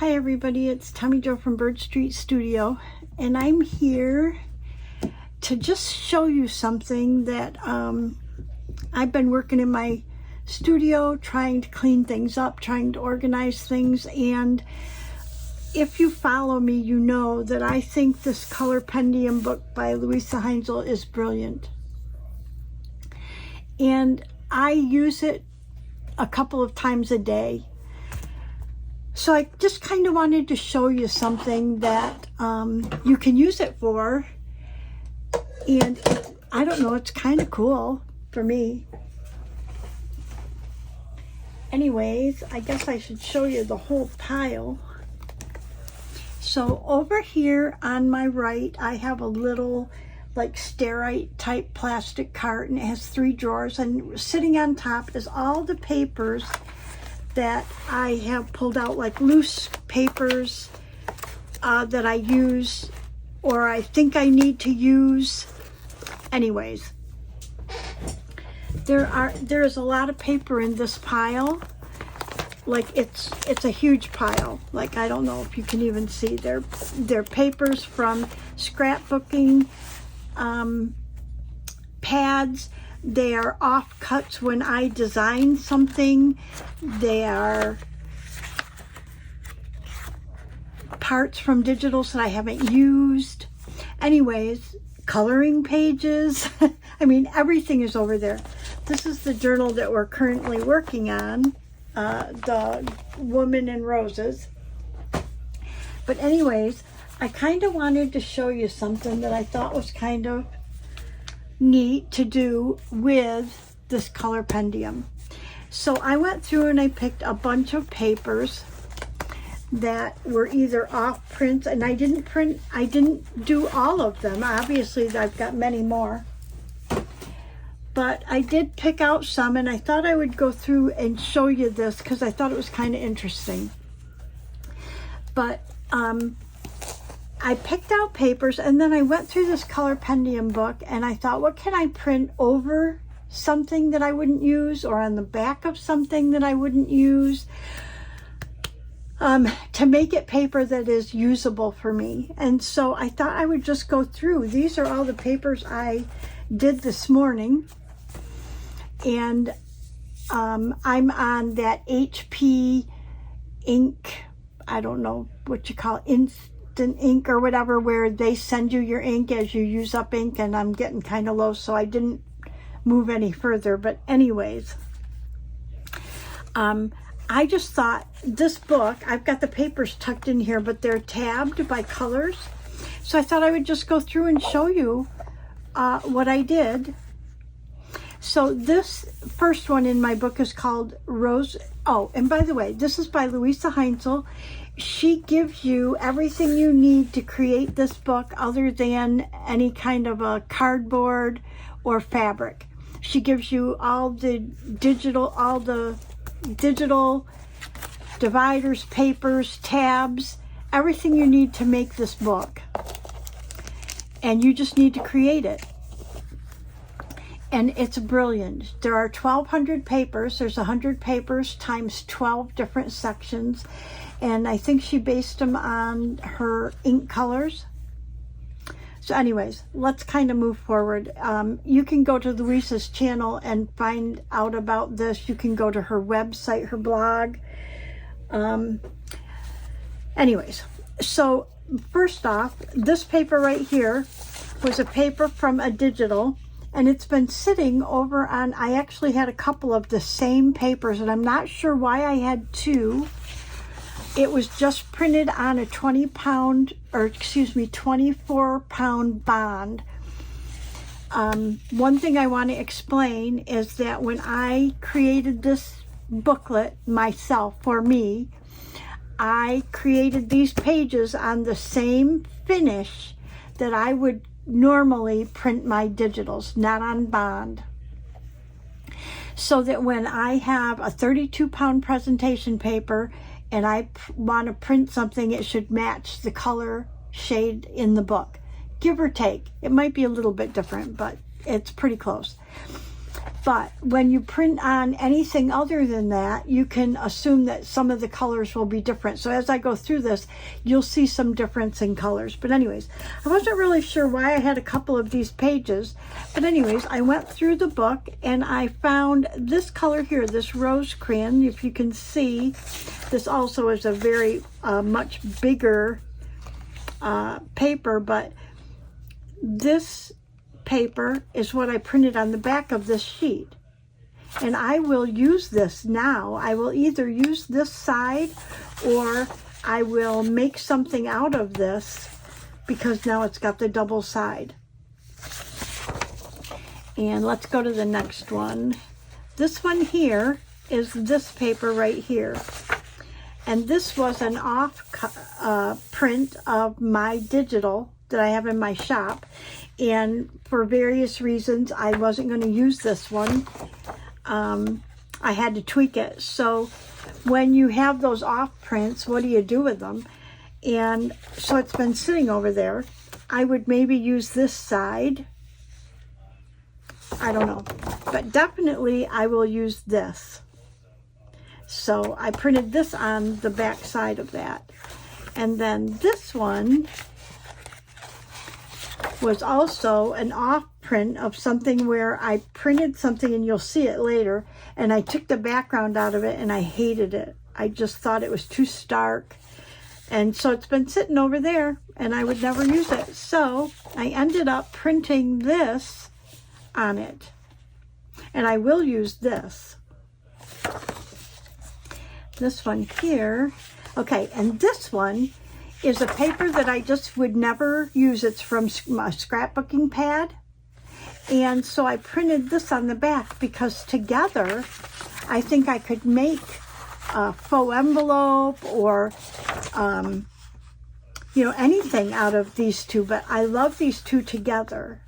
Hi everybody, it's Tommy Jo from Bird Street Studio, and I'm here to just show you something that I've been working in my studio, trying to clean things up, trying to organize things. And if you follow me, you know that I think this Colorpendium book by LuiseHEINZL is brilliant, and I use it a couple of times a day. So I just kind of wanted to show you something that you can use it for, and I don't know, it's kind of cool for me. Anyways, I guess I should show you the whole pile. So over here on my right, I have a little like Starite type plastic cart, and it has 3 drawers, and sitting on top is all the papers that I have pulled out, like loose papers that I use or I think I need to use. Anyways, there's a lot of paper in this pile. Like it's a huge pile. Like, I don't know if you can even see. They're papers from scrapbooking, pads. They are offcuts when I design something. They are parts from digitals that I haven't used. Anyways, coloring pages. I mean, everything is over there. This is the journal that we're currently working on, the Woman in Roses. But anyways, I kind of wanted to show you something that I thought was kind of neat to do with this Colorpendium. So I went through and I picked a bunch of papers that were either off prints, and I didn't do all of them. Obviously, I've got many more. But I did pick out some, and I thought I would go through and show you this because I thought it was kind of interesting. But I picked out papers, and then I went through this Colorpendium book, and I thought, what can I print over something that I wouldn't use, or on the back of something that I wouldn't use, to make it paper that is usable for me. And so I thought I would just go through. These are all the papers I did this morning, and I'm on that HP ink, I don't know what you call it, instant ink or whatever, where they send you your ink as you use up ink, and I'm getting kind of low, so I didn't move any further. But anyways, I just thought this book, I've got the papers tucked in here, but they're tabbed by colors. So I thought I would just go through and show you what I did. So this first one in my book is called Rose. Oh, and by the way, this is by LuiseHEINZL. She gives you everything you need to create this book other than any kind of a cardboard or fabric. She gives you all the digital dividers, papers, tabs, everything you need to make this book. And you just need to create it. And it's brilliant. There are 1,200 papers. There's 100 papers times 12 different sections. And I think she based them on her ink colors. So anyways, let's kind of move forward. You can go to Louise's channel and find out about this. You can go to her website, her blog. Anyways, so first off, this paper right here was a paper from a digital, and it's been sitting over on, I actually had a couple of the same papers, and I'm not sure why I had 2. It was just printed on a 24-pound bond. One thing I want to explain is that when I created this booklet myself, for me, I created these pages on the same finish that I would normally print my digitals, not on bond. So that when I have a 32-pound presentation paper and I want to print something, it should match the color shade in the book, give or take. It might be a little bit different, but it's pretty close. But when you print on anything other than that, you can assume that some of the colors will be different. So as I go through this, you'll see some difference in colors. But anyways, I wasn't really sure why I had a couple of these pages. But anyways, I went through the book and I found this color here, this rose crayon. If you can see, this also is a very much bigger paper, but this paper is what I printed on the back of this sheet, and I will use this now. I will either use this side or I will make something out of this because now it's got the double side. And let's go to the next one. This one here is this paper right here, and this was an off print of my digital that I have in my shop. And for various reasons, I wasn't going to use this one. I had to tweak it. So when you have those off prints, what do you do with them? And so it's been sitting over there. I would maybe use this side. I don't know. But definitely I will use this. So I printed this on the back side of that. And then this one was also an off print of something where I printed something, and you'll see it later, and I took the background out of it and I hated it. I just thought it was too stark, and so it's been sitting over there and I would never use it. So I ended up printing this on it, and I will use this one here. Okay, and this one is a paper that I just would never use. It's from a scrapbooking pad. And so I printed this on the back because together I think I could make a faux envelope or, you know, anything out of these two. But I love these two together.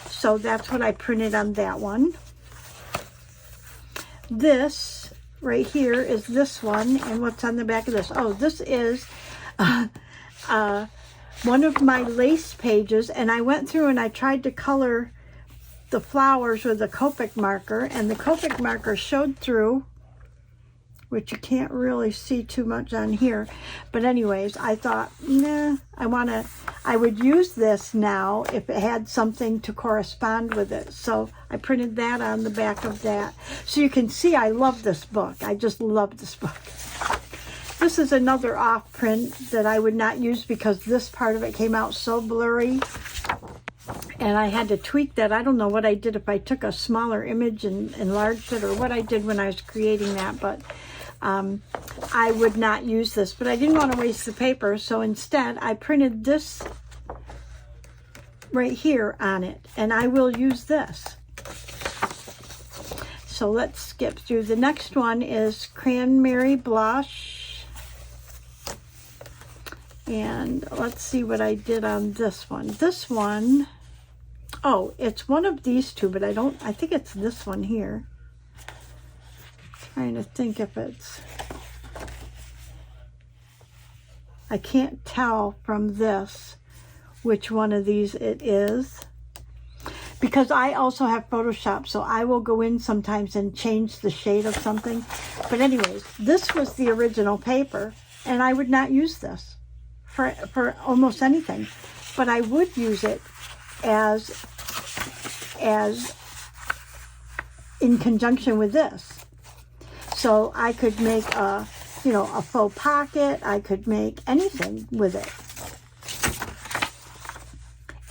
So that's what I printed on that one. This right here is this one. And what's on the back of this? Oh, this is one of my lace pages, and I went through and I tried to color the flowers with a Copic marker, and the Copic marker showed through, which you can't really see too much on here. But anyways, I thought, nah, I would use this now if it had something to correspond with it. So I printed that on the back of that. So you can see I love this book. I just love this book. This is another off print that I would not use because this part of it came out so blurry. And I had to tweak that. I don't know what I did, if I took a smaller image and enlarged it, or what I did when I was creating that. But I would not use this. But I didn't want to waste the paper. So instead, I printed this right here on it. And I will use this. So let's skip through. The next one is Cranberry Blush. And let's see what I did on this one. This one, oh, it's one of these two, but I think it's this one here. Trying to think if it's, I can't tell from this which one of these it is. Because I also have Photoshop, so I will go in sometimes and change the shade of something. But anyways, this was the original paper, and I would not use this for almost anything, but I would use it as in conjunction with this. So I could make a faux pocket. I could make anything with it,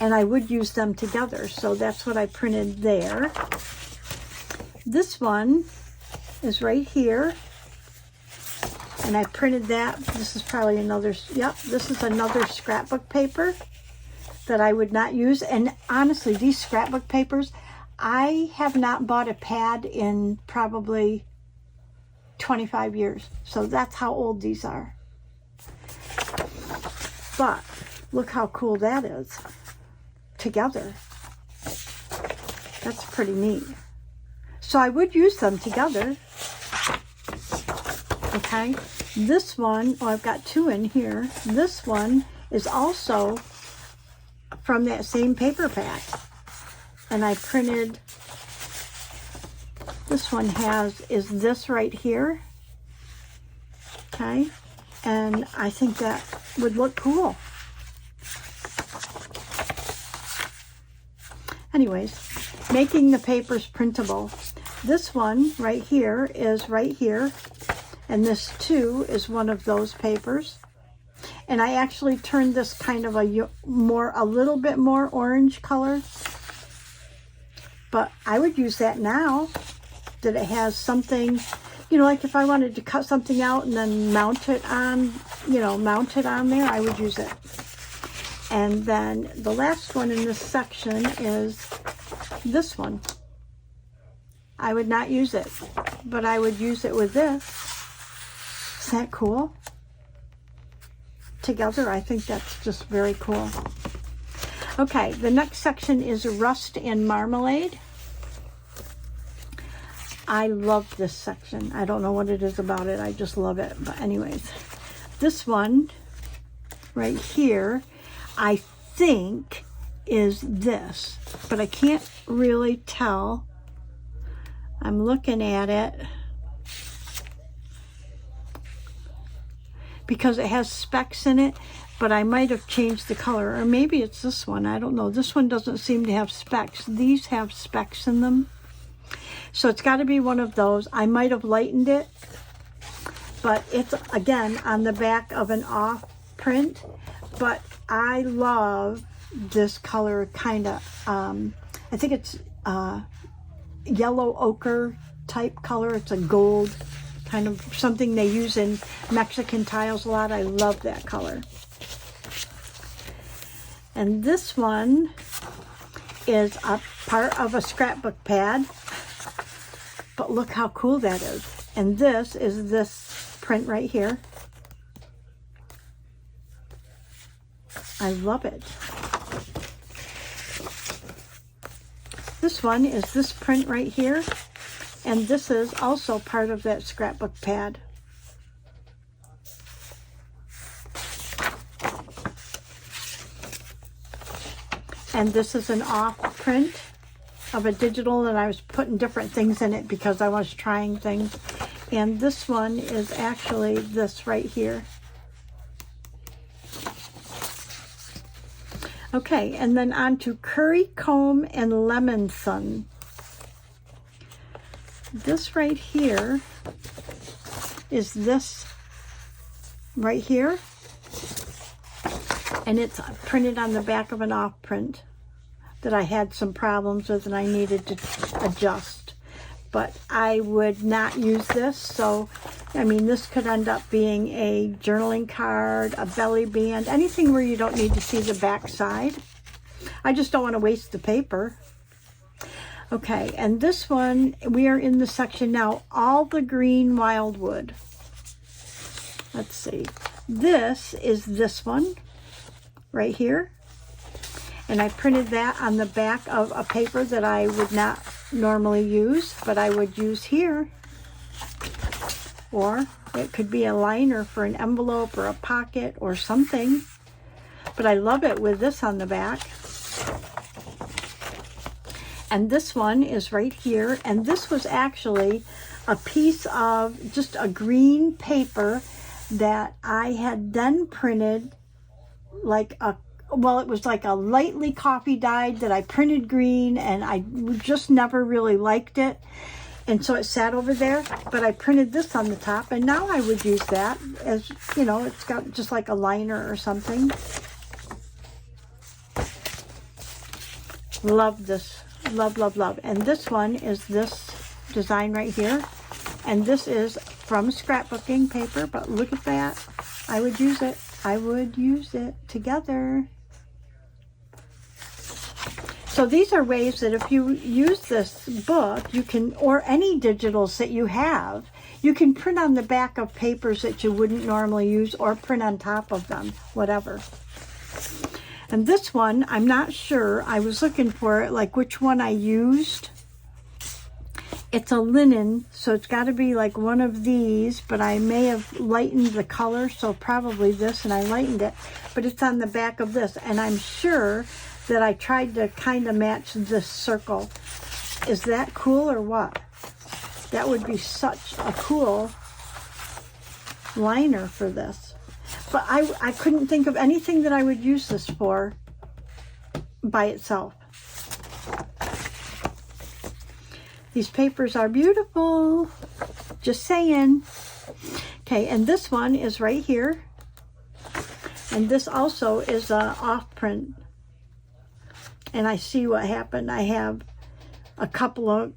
and I would use them together. So that's what I printed there. This one is right here. And I printed that. This is probably another, yep, this is another scrapbook paper that I would not use. And honestly, these scrapbook papers, I have not bought a pad in probably 25 years. So that's how old these are. But look how cool that is together. That's pretty neat. So I would use them together. Okay, this one, oh, I've got two in here. This one is also from that same paper pack. And I printed this one is this right here. Okay, and I think that would look cool. Anyways, making the papers printable. This one right here is right here, and this too is one of those papers. And I actually turned this kind of a little bit more orange color, but I would use that now that it has something, you know, like if I wanted to cut something out and then mount it on, you know, mount it on there, I would use it. And then the last one in this section is this one. I would not use it, but I would use it with this. Isn't that cool? Together, I think that's just very cool. Okay, the next section is Rust and Marmalade. I love this section. I don't know what it is about it. I just love it. But anyways, this one right here, I think is this, but I can't really tell. I'm looking at it because it has specks in it, but I might have changed the color, or maybe it's this one. I don't know. This one doesn't seem to have specks. These have specks in them. So it's got to be one of those. I might have lightened it, but it's, again, on the back of an off print. But I love this color, kind of, I think it's yellow ochre type color. It's a gold, kind of something they use in Mexican tiles a lot. I love that color. And this one is a part of a scrapbook pad. But look how cool that is. And this is this print right here. I love it. This one is this print right here. And this is also part of that scrapbook pad. And this is an off print of a digital, and I was putting different things in it because I was trying things. And this one is actually this right here. Okay, and then on to Currycomb and Lemon Sun. This right here is this right here, and it's printed on the back of an off print that I had some problems with and I needed to adjust. But I would not use this, so I mean, this could end up being a journaling card, a belly band, anything where you don't need to see the back side. I just don't want to waste the paper. Okay, and this one, we are in the section now, All the Green Wildwood. Let's see. This is this one right here. And I printed that on the back of a paper that I would not normally use, but I would use here. Or it could be a liner for an envelope or a pocket or something. But I love it with this on the back. And this one is right here. And this was actually a piece of just a green paper that I had then printed like a, well, it was like a lightly coffee dyed that I printed green, and I just never really liked it. And so it sat over there, but I printed this on the top, and now I would use that as, you know, it's got just like a liner or something. Love this. Love, love, love. And this one is this design right here. And this is from scrapbooking paper, but look at that. I would use it. I would use it together. So these are ways that if you use this book, you can, or any digitals that you have, you can print on the back of papers that you wouldn't normally use, or print on top of them, whatever. And this one, I'm not sure. I was looking for it, like which one I used. It's a linen, so it's got to be like one of these, but I may have lightened the color, so probably this, and I lightened it. But it's on the back of this, and I'm sure that I tried to kind of match this circle. Is that cool or what? That would be such a cool liner for this. But I couldn't think of anything that I would use this for by itself. These papers are beautiful. Just saying. Okay, and this one is right here. And this also is a off print. And I see what happened. I have a couple of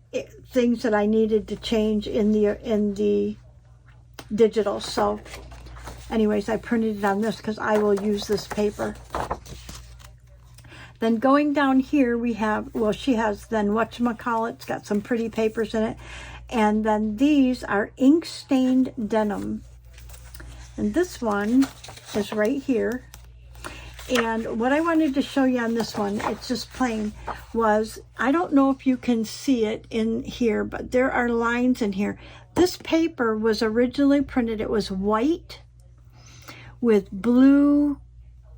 things that I needed to change in the digital. So anyways, I printed it on this because I will use this paper. Then going down here, we have, well, she has then whatchamacallit. It's got some pretty papers in it. And then these are ink stained denim. And this one is right here. And what I wanted to show you on this one, it's just plain, was, I don't know if you can see it in here, but there are lines in here. This paper was originally printed, it was white with blue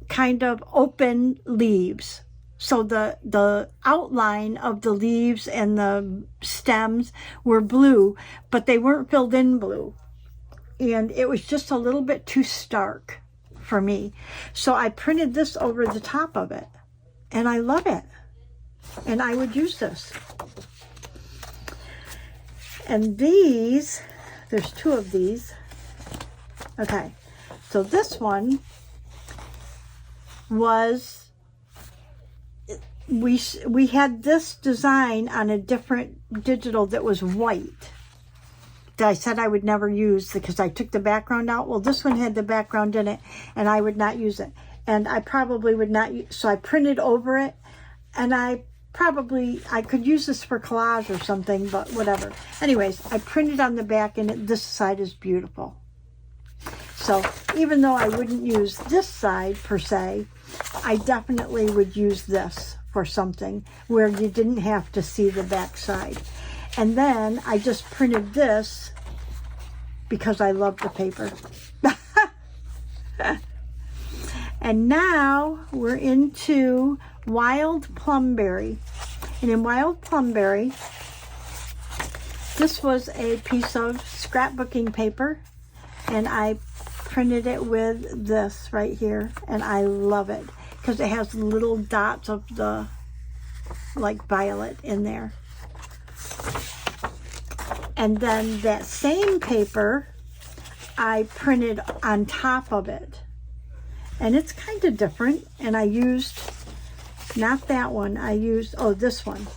kind of open leaves. So the outline of the leaves and the stems were blue, but they weren't filled in blue. And it was just a little bit too stark for me. So I printed this over the top of it. And I love it. And I would use this. And these, there's two of these. Okay. So this one was, we had this design on a different digital that was white that I said I would never use because I took the background out. Well, this one had the background in it and I would not use it. And I probably would not use, so I printed over it, and I could use this for collage or something, but whatever. Anyways, I printed on the back, and this side is beautiful. So even though I wouldn't use this side per se, I definitely would use this for something where you didn't have to see the back side. And then I just printed this because I love the paper. And now we're into Wild Plumberry. And in Wild Plumberry, this was a piece of scrapbooking paper, and I printed it with this right here, and I love it because it has little dots of the like violet in there. And then that same paper I printed on top of it, and it's kind of different. And I used not that one, I used, oh, this one.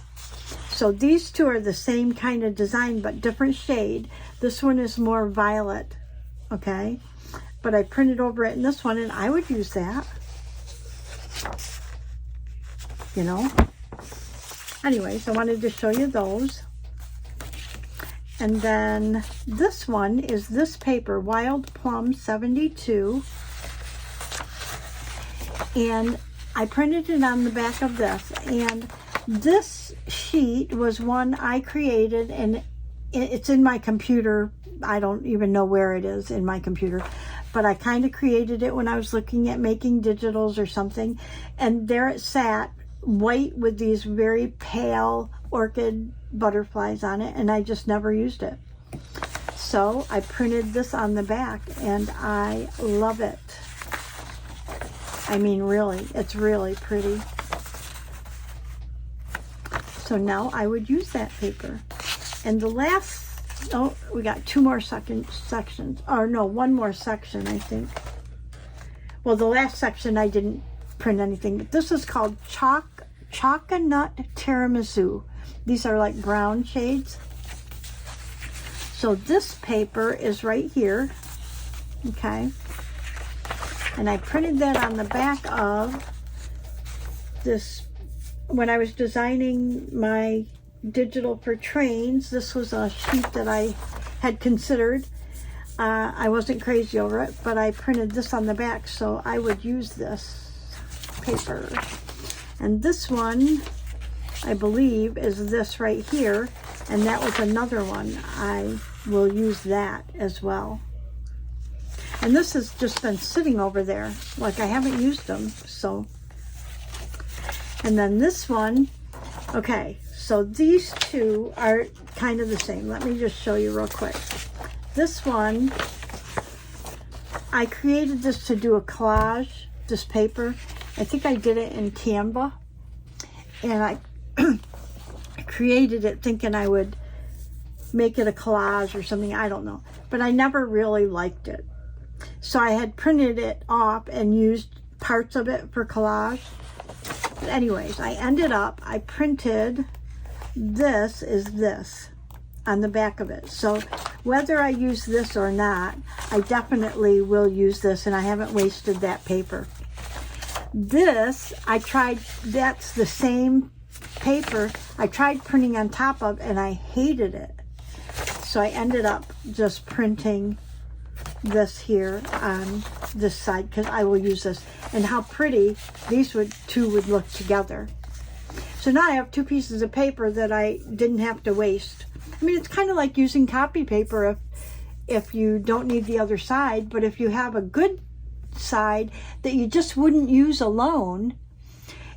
So these two are the same kind of design but different shade. This one is more violet, okay, but I printed over it in this one, and I would use that, you know. Anyways, I wanted to show you those. And then this one is this paper, Wild Plum 72. And I printed it on the back of this. And this sheet was one I created, and it's in my computer. I don't even know where it is in my computer. But I kind of created it when I was looking at making digitals or something. And there it sat, white with these very pale orchid butterflies on it, and I just never used it. So I printed this on the back, and I love it. I mean, really, it's really pretty. So now I would use that paper. And the last, oh, we got two more sections, or no, one more section, I think. Well, the last section I didn't print anything, but this is called Choconut Tiramisu. These are like brown shades. So this paper is right here, okay? And I printed that on the back of this. When I was designing my digital for trains, this was a sheet that I had considered. I wasn't crazy over it, but I printed this on the back, so I would use this paper. And this one, I believe, is this right here, and that was another one. I will use that as well. And this has just been sitting over there, like I haven't used them, so. And then this one, okay, So these two are kind of the same. Let me just show you real quick. This one, I created this to do a collage, this paper. I think I did it in Canva. And I created it thinking I would make it a collage or something, I don't know. But I never really liked it. So I had printed it off and used parts of it for collage. But anyways, I printed this on the back of it. So whether I use this or not, I definitely will use this, and I haven't wasted that paper. This, that's the same paper I tried printing on top of, and I hated it. So I ended up just printing this here on this side because I will use this. And how pretty these two would look together. So now I have two pieces of paper that I didn't have to waste. I mean, it's kind of like using copy paper if you don't need the other side, but if you have a good side that you just wouldn't use alone,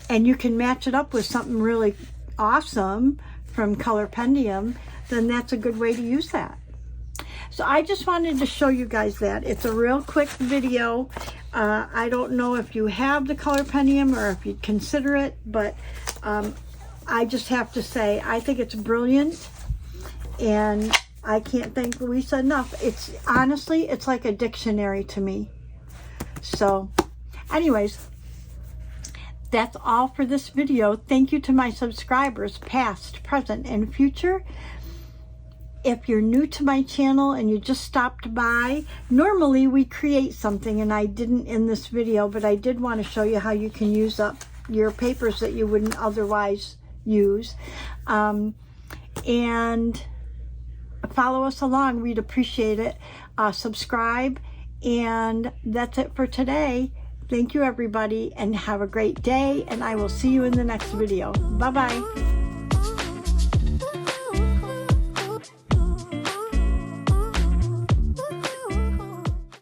and you can match it up with something really awesome from Colorpendium, then that's a good way to use that. So I just wanted to show you guys that. It's a real quick video. I don't know if you have the Colorpendium or if you'd consider it, but I just have to say, I think it's brilliant, and I can't thank Louisa enough. Honestly, it's like a dictionary to me. So anyways, that's all for this video. Thank you to my subscribers, past, present, and future. If you're new to my channel and you just stopped by, normally we create something, and I didn't in this video, but I did want to show you how you can use up your papers that you wouldn't otherwise use. And follow us along, we'd appreciate it. Subscribe, and that's it for today. Thank you, everybody, and have a great day, and I will see you in the next video. Bye-bye.